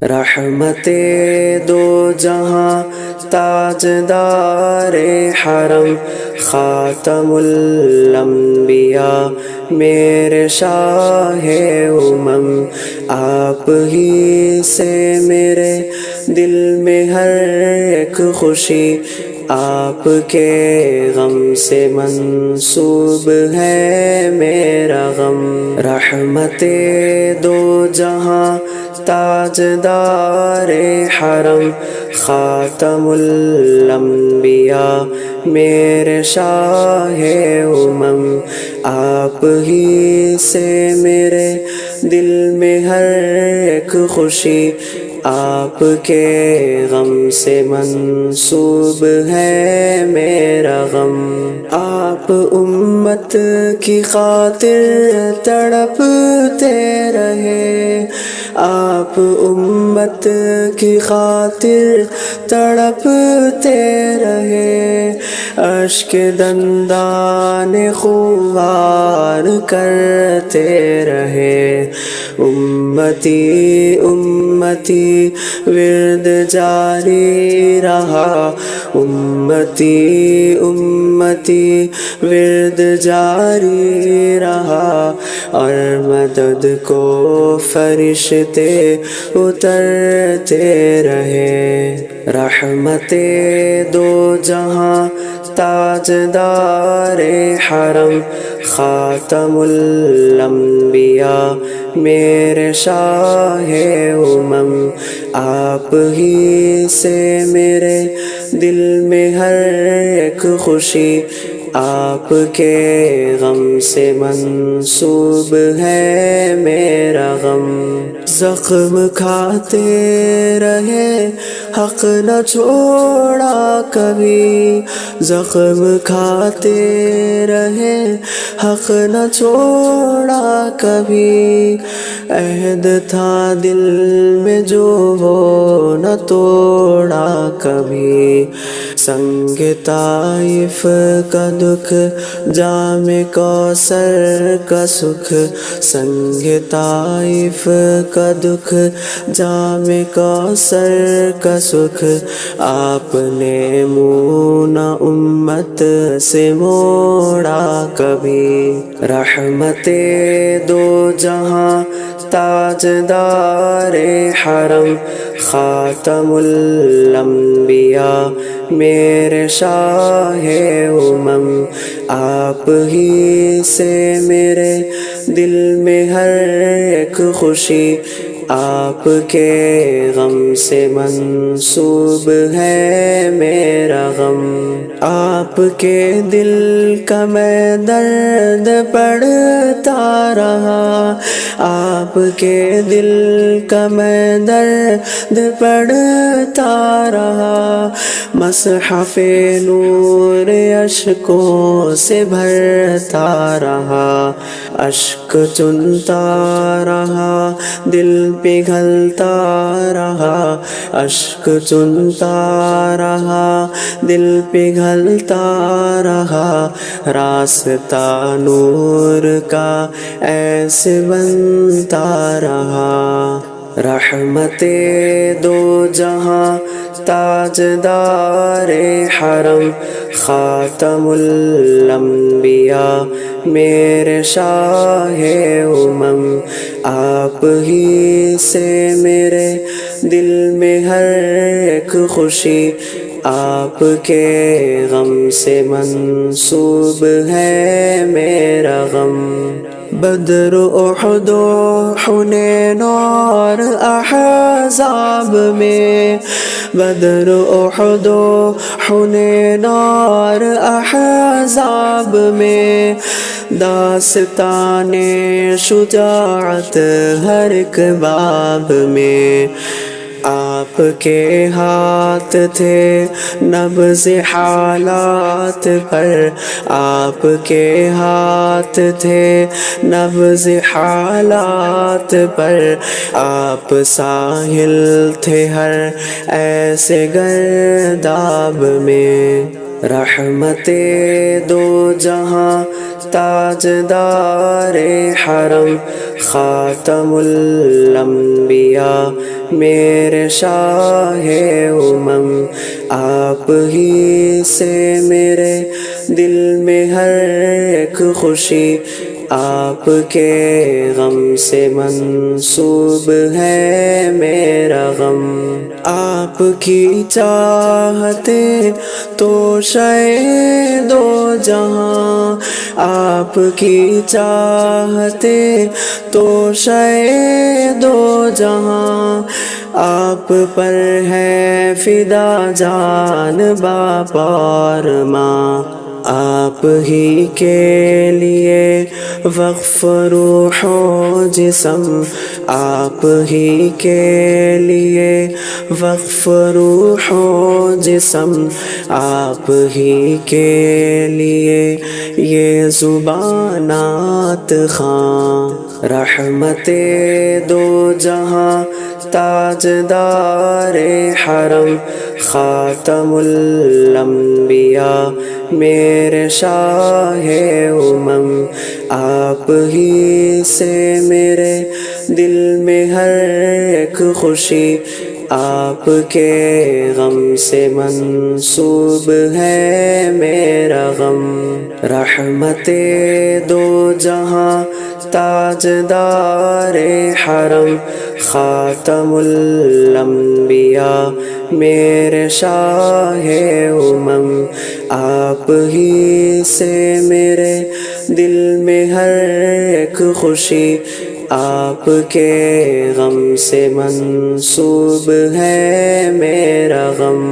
رحمت دو جہاں تاجدار حرم خاتم الانبیاء میرے شاہ امم، آپ ہی سے میرے دل میں ہر ایک خوشی، آپ کے غم سے منسوب ہے میرا غم۔ رحمت دو جہاں تاجدار حرم خاتم الانبیاء میرے شاہ امم، آپ ہی سے میرے دل میں ہر ایک خوشی، آپ کے غم سے منسوب ہے میرا غم۔ آپ امت کی خاطر تڑپتے رہے، آپ امت کی خاطر تڑپتے رہے، اشک دندان خوار کرتے رہے۔ امتی امتی ورد جاری رہا، امتی امتی ورد جاری رہا، اور مدد کو فرشتے اترتے رہے۔ رحمت دو جہاں تاجدار حرم خاتم الانبیاء میرے شاہ امم، آپ ہی سے میرے دل میں ہر ایک خوشی، آپ کے غم سے منسوب ہے میرا غم۔ زخم کھاتے رہے حق نہ چھوڑا کبھی، زخم کھاتے رہے حق نہ چھوڑا کبھی، عہد تھا دل میں جو وہ نہ توڑا کبھی۔ سنگ طائف کا دکھ جام کوثر کا سکھ، سنگ طائف کا دکھ جام کوثر کا سکھ، آپ نے منہ نہ امت سے موڑا کبھی۔ رحمت دو جہاں تاجدار حرم خاتم الانبیاء میرے شاہ امم، آپ ہی سے میرے دل میں ہر ایک خوشی، آپ کے غم سے منسوب ہے میرا غم۔ آپ کے دل کا میں درد پڑھتا رہا، آپ کے دل کا میں درد پڑھتا رہا، مصحف نور اشکوں سے بھرتا رہا، اشک چنتا رہا دل پگھلتا رہا، اشک چنتا رہا دل پگھلتا رہا، راستہ نور کا ایسے بنتا رہا۔ رحمت دو جہاں تاجدار حرم خاتم الانبیاء میرے شاہ امم، آپ ہی سے میرے دل میں ہر ایک خوشی، آپ کے غم سے منسوب ہے میرا غم۔ بدر احد و حنین اور احزاب میں، بدر احد و حنین اور احزاب میں، داستان شجاعت ہر ایک باب میں، آپ کے ہاتھ تھے نبض حالات پر، آپ کے ہاتھ تھے نبض حالات پر، آپ ساحل تھے ہر ایسے گرداب میں۔ رحمت دو جہاں تاجدار حرم خاتم الانبیاء میرے شاہ امم، آپ ہی سے میرے دل میں ہر ایک خوشی، آپ کے غم سے منسوب ہے میرا غم۔ آپ کی چاہتے تو شے دو جہاں، آپ کی چاہتے تو شے دو جہاں، آپ پر ہے فدا جان باپ اور ماں۔ آپ ہی کے لیے وقف روح و جسم، آپ ہی کے لیے وقف روح و جسم، آپ ہی کے لیے یہ زبانات خواں۔ رحمت دو جہاں تاجدار حرم، خاتم الانبیاء میرے شاہ امم، آپ ہی سے میرے دل میں ہر ایک خوشی، آپ کے غم سے منسوب ہے میرا غم۔ رحمت دو جہاں تاجدار حرم، خاتم الانبیاء میرے شاہ امم، آپ ہی سے میرے دل میں ہر ایک خوشی، آپ کے غم سے منسوب ہے میرا غم۔